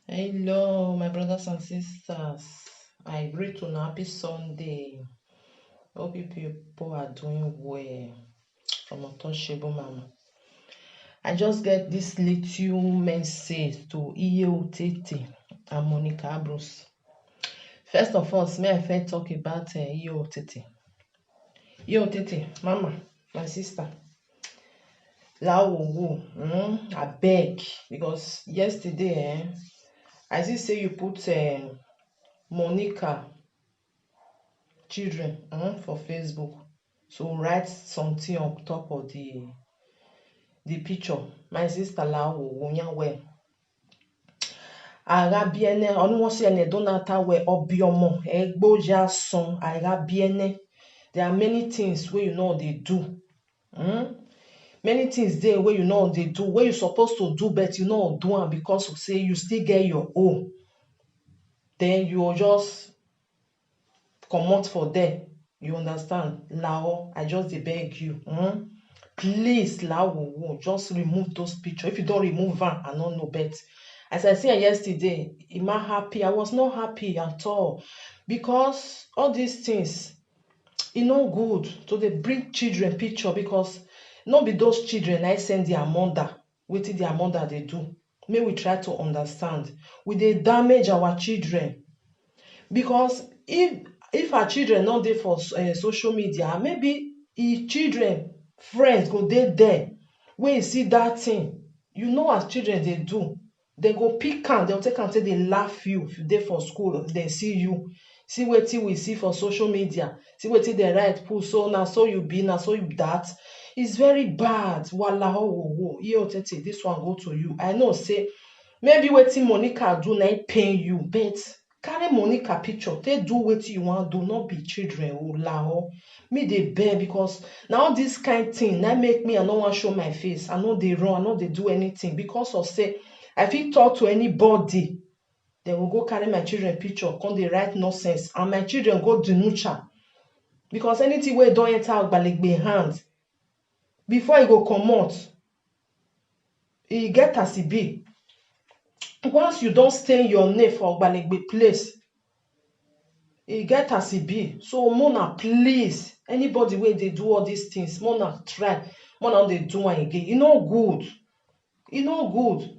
Hello, my brothers and sisters. I greet you on happy Sunday. Hope you people are doing well. From Untouchable Mama. I just get this little message to Iyo Tete and Monica Abros. First of all, may I first talk about Iyo Tete. Iyo Tete, Mama, my sister. Lawo, I beg because yesterday, I see say you put Monica children for Facebook. So write something on top of the picture. My sister Lawo Wonyawe. Arabiene, onwose ene donata we obiomo, egboja son, arabiene. There are many things where you know they do. Many things there where you know they do, where you're supposed to do, but you know do them because you say you still get your own. Then you just come out for there. You understand? Lao, I just beg you. Please, Lao, just remove those pictures. If you don't remove them, I don't know. But as I said yesterday, am I happy? I was not happy at all. Because all these things, no good to they bring children picture because not be those children I send their mother, wetin their mother they do. May we try to understand. We they damage our children. Because if our children not there for social media, maybe children friends go there when you see that thing, you know as children they do, they go pick am, they'll take am say they laugh you if you there for school, they see you, see wetin we see for social media, see wetin they write put, so now so you be, now so you that. It's very bad. Wala ho, yo tete, this one go to you. I know say maybe wetin Monica do na pain you, but carry Monica picture take do wetin you wan do, not be children o lao. Me dey beg because na all this kind thing na make me I no wan show my face, I no dey run, I no dey do anything because of say I fit talk to anybody, dem go carry my children picture come dey write nonsense and my children go denucha because anything wey don enter ogbalegbe hand before e go comot, e get as e be. Once you don stain your name for ogbalegbe place, e get as e be. So mona please, anybody wey dey do all these things, mona try, mona dey do am again. E no good. E no good.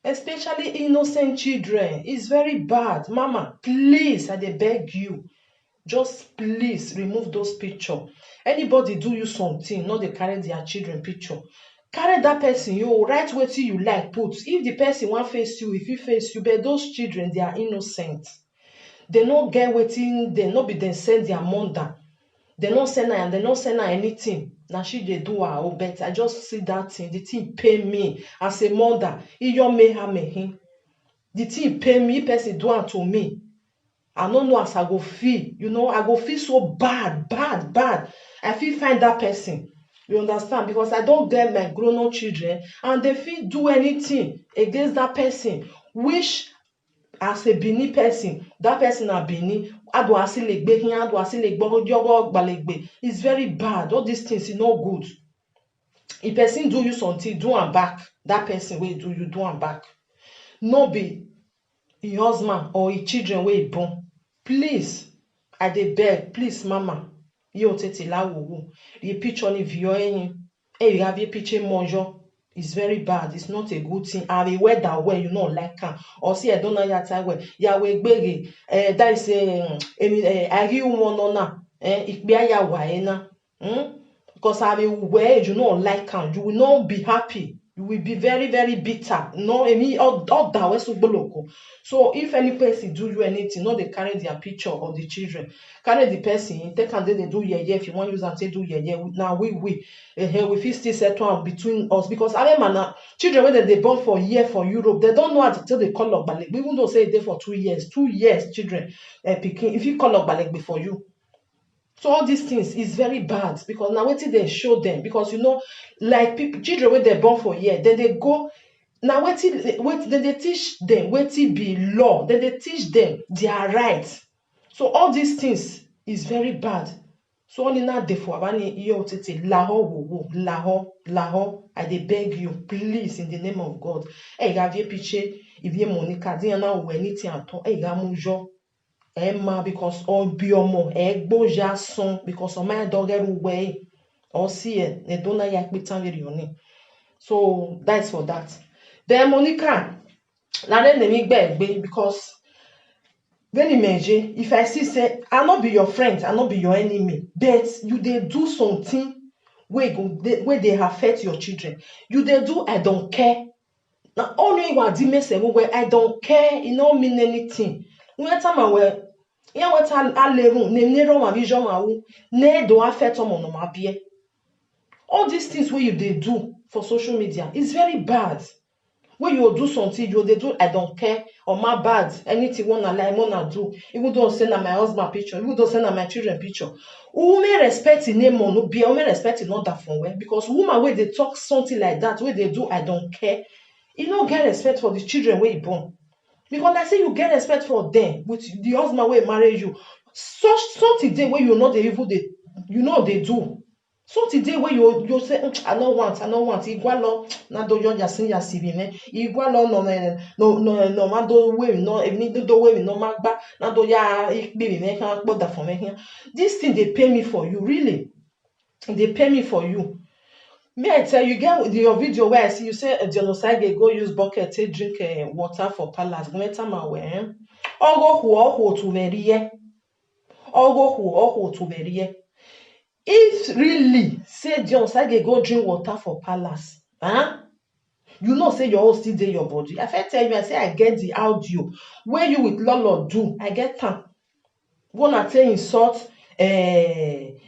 Especially innocent children. It's very bad. Mama, please, I dey beg you. Just please remove those pictures. Anybody do you something, no dey carry their children picture. Carry that person, you write wetin you like put. If the person wan face you, if he face you, but those children, they are innocent. They no get wetin, they no be dem send their mother. They no send her, and they no send her anything. Na she dey do her own, but I just see that thing. The thing pain me as a mother. Iyo meha. The thing pain me. If person do am to me, I no know as I go feel. I go feel so bad. I feel find that person. You understand? Because I don't get my grown-up children and they fit do anything against that person. Which as a Bini person, that person a Bini, it's very bad. All these things is not good. If person do you something, do am back. That person will do you, do am back. No be your husband or your children wey born. Please, I dey beg, please, mama. Yo tete la wo. The picture ni vio you have a picture monjo. It's very bad. It's not a good thing. I will wear that way, you know, like or see I don't know your time way. Ya we gbege. That is I give one on na. Ikbia ya wa na. Because I will wear, you know, like you will not be happy. You will be very, very bitter. No, any all that way so if any person do you anything, no, they carry their picture of the children. Carry the person, take and they do if you want use and say do now we fit still settle between us because I remember children when they born for year for Europe, they don't know how to tell the color ballet. Even though say they for 2 years, children picking if you call up ballet before you. So all these things is very bad because now wetin they show them because like people children when they born for year, then they go now wetin then they teach them wetin be law, then they teach them their rights. So all these things is very bad. So only now therefore abani iyo tete laho wo laho. I dey beg you, please, in the name of God. Hey, gavie piche, ivie Monica, di yana ou anything at all. Hey, gamujo. Emma, because all biomo, egboja son, because on my dogger way, or see it, ne dona yak bitan verioni. So that's for that. Then Monica, now then the me beg because when imagine if I see say I not be your friend, I not be your enemy, but you they do something where they affect your children. You they do I don't care. Now only what they say where I don't care, it don't mean anything. When time I wear yeah, what I learn, ne ma vision ma ne do affect on my bie. All these things where you they do for social media is very bad. When you do something, you they do I don't care or my bad. Anything wanna lie, wanna do. Even though send my husband picture, even though send my children picture. Who may respect in name or no be, who may respect in not that from where because woman where they talk something like that, where they do I don't care. You don't get respect for the children where you born. Because I say you get respect for them with the husband where marry you. Such something day where you know they even they you know they do. Something day where you say I don't want. Igualo na do yo yasin yasibine. Igualo no ma do we no even do we no magba na do ya ikbi me kan put that for me here. This thing they pay me for you really. They pay me for you. May I tell you, get your video where I see you say genocide go use bucket to drink water for palace. No matter my way. Ogo huo to verie. Ogo huo to verie. If really say genocide go drink water for palace, huh? You know say your whole still dey your body. I first tell you, I say I get the audio where you with Lolo do. I get time. Wanna say insult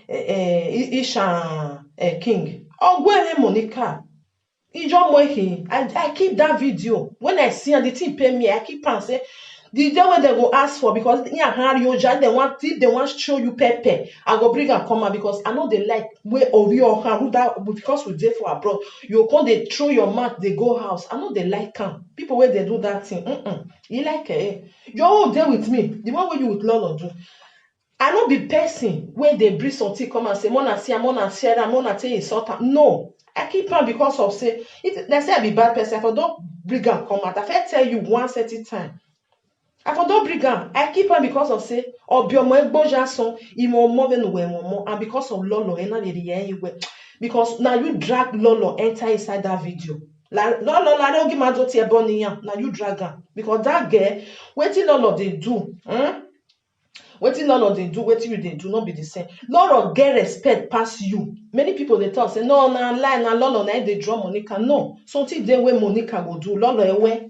Isha King. Oh, where Monica? I keep that video. When I see and the thing pay me, I keep on say the day when they go ask for because yeah, Harry Oja, they want show you pepper. I go bring and come out because I know they like where of your hand because we did for abroad. You come they throw your mouth, they go house. I know they like them. People where they do that thing. You like you're all there with me. The one where you would learn do. I not be person where they bring something come and say, Mona see, Mona share, Mona tell insult. No. I keep on because of say, if let's say I be bad person, if I don't bring and come out, if I tell you one certain time, if I don't bring and I keep on because of say, or be more exposure son, more than more, and because of Lolo, because now you drag Lolo enter inside that video. Lolo, I don't give my daughter a bunny, now you drag her because that girl, waiting Lolo they do, wetin Lolo dey do, wetin you dey do, not be the same. Lolo get respect pass you. Many people they talk say no, na lie, na Lolo na dey draw Monica. No, something dey wey Monica go do. Lolo ewe.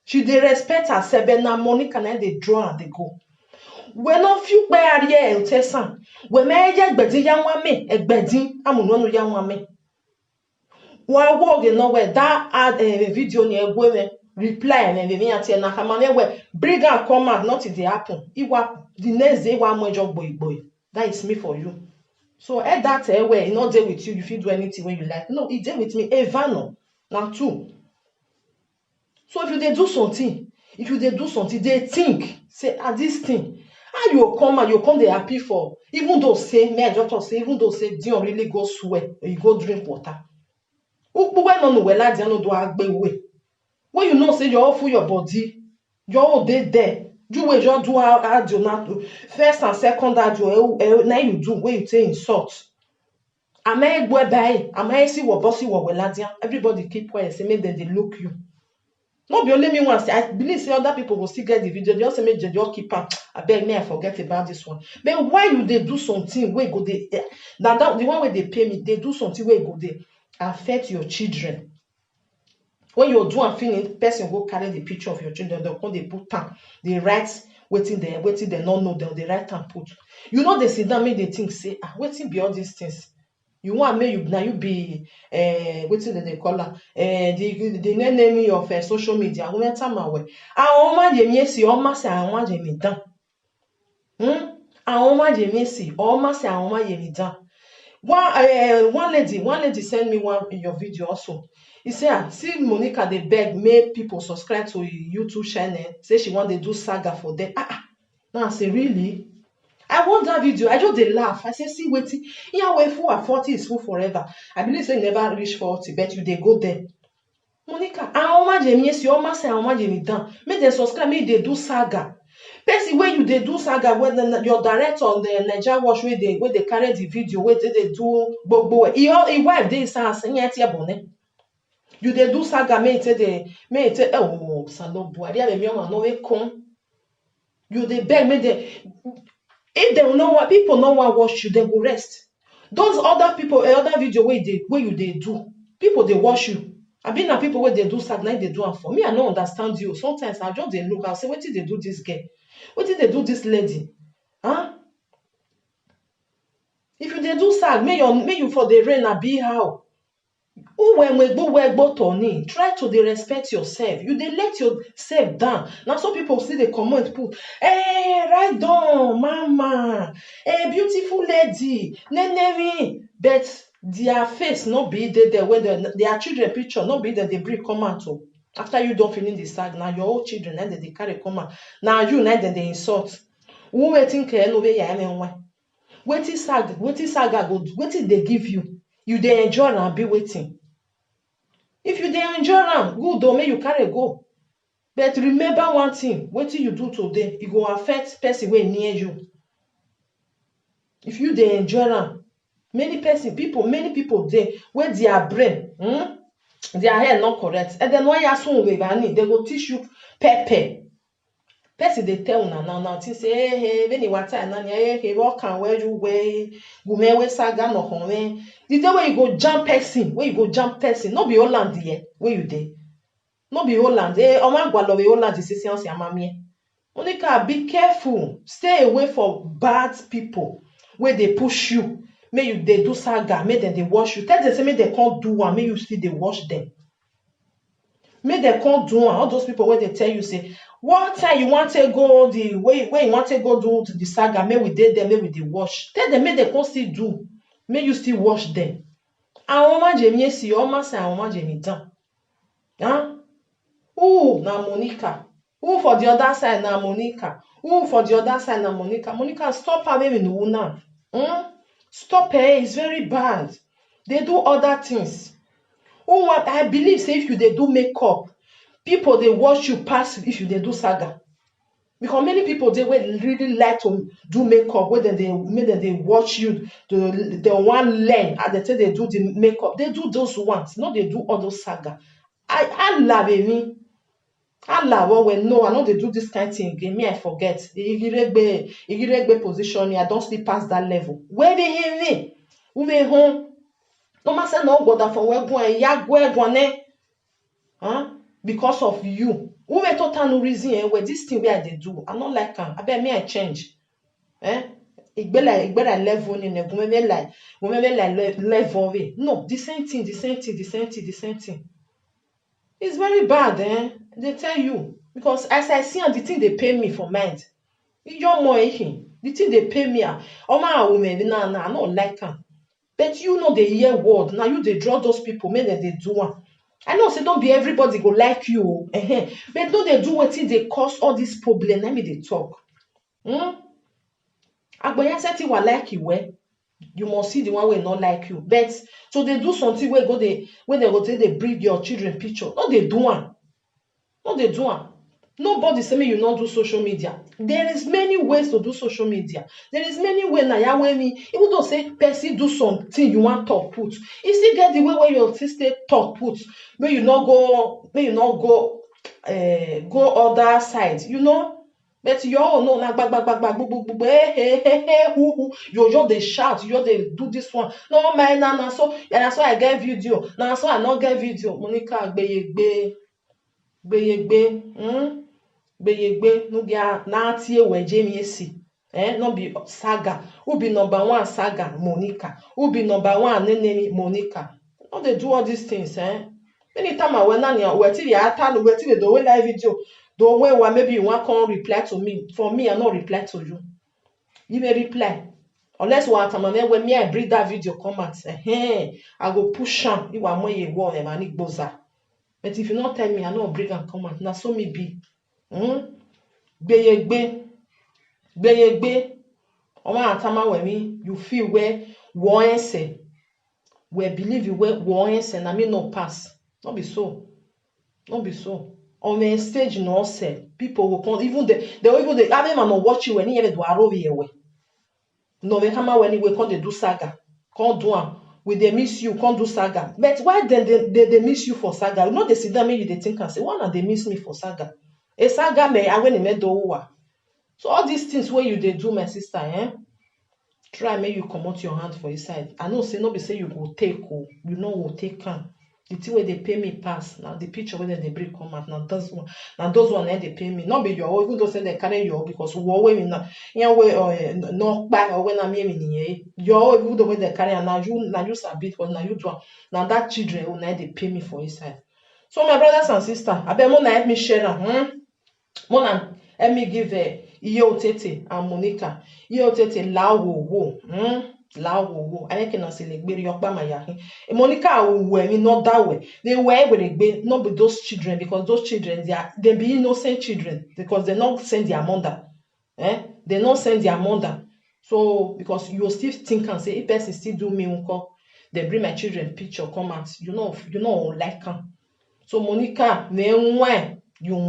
She dey respect herself, but na Monica na dey draw and dey go. We no few pe ariye eltesan. We me eje gbedi yanwa me, egbedi amunonu yanwa me. Wa wo ge no we that add video ni egwe me. Reply and then na kamane we bring and come out, not it dey happen. The next day one more job boy. That is me for you. So at that way, it not there with you. If you do anything when you like, no, it there with me. Evano now too. So if they do something, they think say this thing. How you come they happy for even though say me I just say even though say Dion really go sweat or you go drink water. When you know say you all full your body, you all day there. You will just do how you not do. First and second audio, now you do where you say insult. Am I go by? Am I see what bossy what weladia? Everybody keep quiet, say make them they look you. Not be only me once. I believe say other people will still get the video. Just say make just keep up. I beg me, I forget about this one. But why you they do something where go they that the one where they pay me, they do something where go they affect your children. When you do and finish, person go carry the picture of your children, they'll come, they put time, they write waiting they not know them, they write and put. You know they sit down, make they think, say, waiting be all these things. You want me, you now you be waiting they call her the enemy of social media. I went time away. I want you see almost I want you down. I want you see almost I want you down. One lady sent me one in your video also. He said, see Monica, they beg, make people subscribe to YouTube channel. Say she want to do saga for them. Now I say, really? I watch that video, I just dey laugh. I say, see wetin, yeah, when full at 40 is full forever. I believe say you never reach 40, but you dey go there. Monica, and Oma Jemi, yes, your mama say Oma Jemi down. Make them subscribe, make they do saga. Person where you dey do saga, when your director on the Nigeria Watch where they carry the video, where they do gbogbo. He wife dey say yet bone. You dey do saga, make it oh salon boy. They have a young man no way come. You dey beg, make they. If they know what people know what watch you, they go rest. Those other people, other video where you they do, people they watch you. I been na people where they do sad night they do am for me. I don't understand you. Sometimes I just they look. I say, what did they do this girl? What did they do this lady? Huh? If you they do sad, may you for the rain be how. When we go Tony, try to dey respect yourself. You dey let yourself down. Now some people see the comment put, hey, right down, mama, hey, beautiful lady, nenemi. But their face not be there when their children picture not be there they bring come out to. After you don't finish the sag, now your own children then they carry come out. Now you then they insult. Who waiting no way ya emenwe. Waiting saga go, waiting they give you. You dey enjoy and be waiting. If you dey enjoy am, good o, make you carry go. But remember one thing, wetin you do today, e go affect person wey near you. If you dey enjoy am, many people dey wey their brain, their hair not correct, and then when you ask someone they go teach you pepper. Person they tell now, think say, hey, when you want to, hey, what can where you way, we saga no home. The day where you go jump person, not be Holland here, where you dey. Not be Holland, Oma Gwalowe Holland is science ya mamie. Monica, be careful, stay away from bad people where they push you. May you they do saga, make them they wash you. Tell them say, make they can't do one, may you still they wash them. Make they can't do one. All those people where they tell you say, what time you want to go the way you want to go do to the saga, may we did them, may we they wash. Tell them, may they can't still do, may you still wash them. And Oma Jemi si Oma say Oma Jemi down. Huh? Who na Monica? Who for the other side na Monica? Who for the other side na Monica? Monica, stop her baby no now. Stop her, it's very bad. They do other things. Oh, what I believe say if you they do makeup, people they watch you pass if you they do saga. Because many people they would really like to do makeup, whether they watch you, they want learn, and they say they do the makeup. They do those ones, not they do other saga. I love me. I love when no, I know they do this kind of thing again. Me, I forget. Igirebe position, I don't sleep past that level. Where they hear me? Who they home? No matter no go for where going, ya go huh? Because of you. Who may total no reason where this thing where they do. I don't like them. I bet me I change. Igbela level in a women like level. No, the same thing. It's very bad, They tell you. Because as I see on the thing they pay me for mind. You're more the thing they pay me. Oh my women, I don't like them. But you know the hear word. Now you they draw those people, make them they do one. I know say don't be everybody go like you. But no, they do what they cause all this problem. Let me they talk. Agboya said you were like you were. You must see the one will not like you. But so they do something where when they go they bring your children picture. No, they do one. No, they do one. Nobody say me you not do social media. There is many ways to do social media. There is many ways now where me even though say person do something you want talk put. You still get the way where your sister talk put. May you not go other side, you know. But you all know na bag, hey, who you just they shout, you just they do this one. No man, na so and so I get video. Now so I not get video. Monica Gbeyegbe no get na tie we Jamie si. No be saga. Who be number one saga? Monica. Who be number one nene Monica? No they do all these things, Anytime I went on here, we till the do live video. The way maybe you want to reply to me. For me, I not reply to you. You may reply. Unless one time when me I bring that video comment, I go push on. You are more a war and I boza. But if you not tell me, I not bring and comment. Now so me be. Gbeyegbe. Oma atama we me you feel where one say we believe you where one say na me no pass. Not be so. Not be so. On the stage no say people will come even they have man no watch you when you do arobi ewe. No we come when we come they do saga. Come do am. We they miss you, come do saga. But why then they miss you for saga? You know they sit down make you they think and say, why not they miss me for saga? A saga me I when me do. So all these things where you they do, my sister, try make you comot your hand for inside. I know say no be say you go take you know go take am. The thing where they pay me pass now the picture where they bring come out now those one they pay me not be your own even though say they carry your because we always na yeah way no back or when I'm me your even though they carry and now you sabi because now you do now that children will now they pay me for inside. So my brothers and sisters, I bet more help me share am. Mona, let me give Iye Otete and Monica. Iye Otete lawo wo. I can say like Beri Yokba Mayahi. Monica will me not that way. They were not with those children because those children they be innocent children because they not send their mother. They not send their mother. So because you still think and say if person still do me uncle, they bring my children picture come out. You know like them. So Monica, you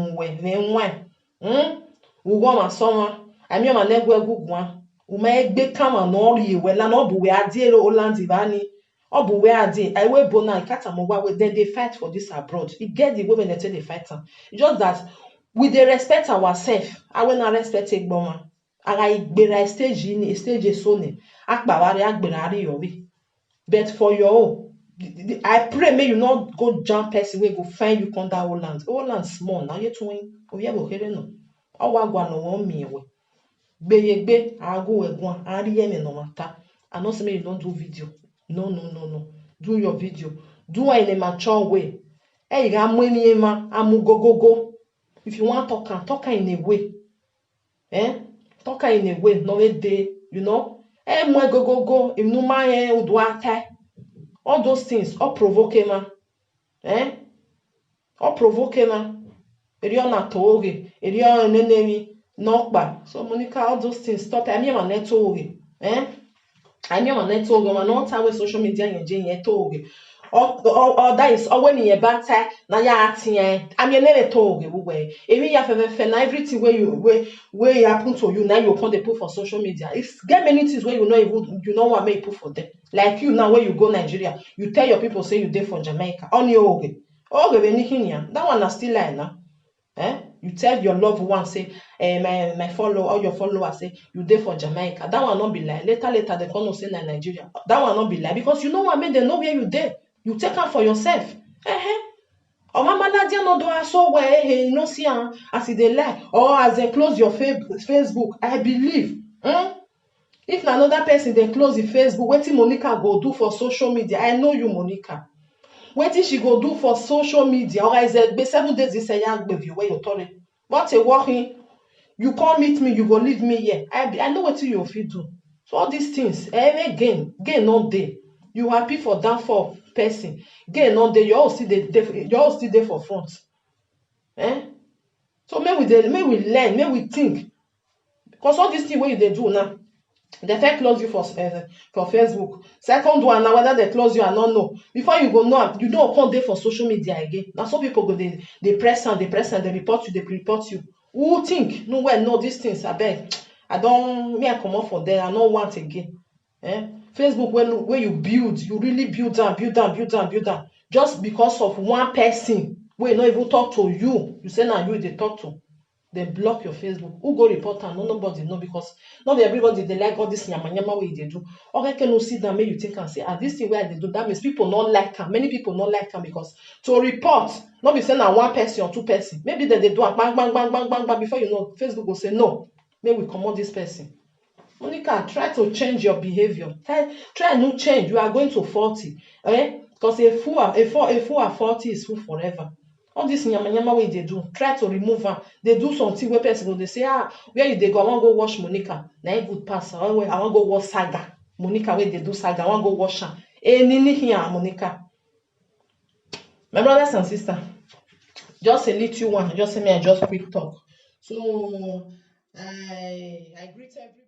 ugo masoma ami ma negwe gugwa uma egbe kama no ri we la no bu we adie Holland bani obu we adie I we bona ikata mo wa we they fight for this abroad. It get the women that they fight am. Just that we dey respect ourselves. I will not respect egbon ara igbera stage so ne akpawari agberari yobi. But for your own I pray may you not go jump person wey go find you come that Holland. Holland small now you twin. Oye go here no. Awagwa no won me we. Gbeyegbe ago egun ari eme no matter. I know say you don't do video. No. Do your video. Do it in a mature way. Hey, you got money amu go. If you want talk in a way. Talk in a way, no a day, you know. Mwe go. If no man udwata. All those things, all provoke ma. All provoke ma. Erion na toge, erion enemy, nokba. So Monica, all those things stop. I mean, my netoge. I mean, my netoge. Man, not always social media and jeng toge. Or that is when you better na ya atin. I mean, never toge. We. Even you have everything where you happen to you now you come they put for social media. It's get many things where you know what may put for them. Like you now when you go Nigeria, you tell your people say you there for Jamaica. Only oge. That one is still lie now. You tell your loved one say my follower or your followers say you there for Jamaica. That one not be lie. Later they come say na Nigeria. That one not be lie because you know what made them know where you there. You take am for yourself. Or mama Nadia no do so where you no see as they lie or as they close your Facebook. I believe. If another person they close the Facebook, what Monica go do for social media? I know you, Monica. What she go do for social media? Or is it 7 days this young baby where you told it? What a walking, you can't meet me, you go leave me here. I know what you feel do. So all these things, gain not there. You happy for that for person, gain not there. You're all still there for front. So may we learn, may we think. Because all these things where they do now. They first close you for Facebook. Second one, now whether they close you or not know. Before you go know, you don't come there for social media again. Now some people go they press and they report you. Who think? No, these things I beg. I come up for there. I don't want again. Facebook where you build, you really build down. Just because of one person where not even talk to you. You say now you they talk to. They block your Facebook. Who go report and nobody know because not everybody they like all this yama way they do. Or I can see that make you think and say, this thing where they do that means people not like them. Many people not like them because to report, not be saying that one person or two person. Maybe they do a bang before you know Facebook will say no. Maybe we come this person. Monica, try to change your behavior. Try no change. You are going to 40. Because a fool at 40 is fool forever. All this nyama way they do, try to remove her. They do something where person they say, where you they go? I want to go wash Monica. Now a good pass. I want to go wash Saga. Monica where they do Saga. I want to go wash her. Nini here, Monica. My brothers and sisters, just a little one. Just say me, I just quick talk. So I greet everybody.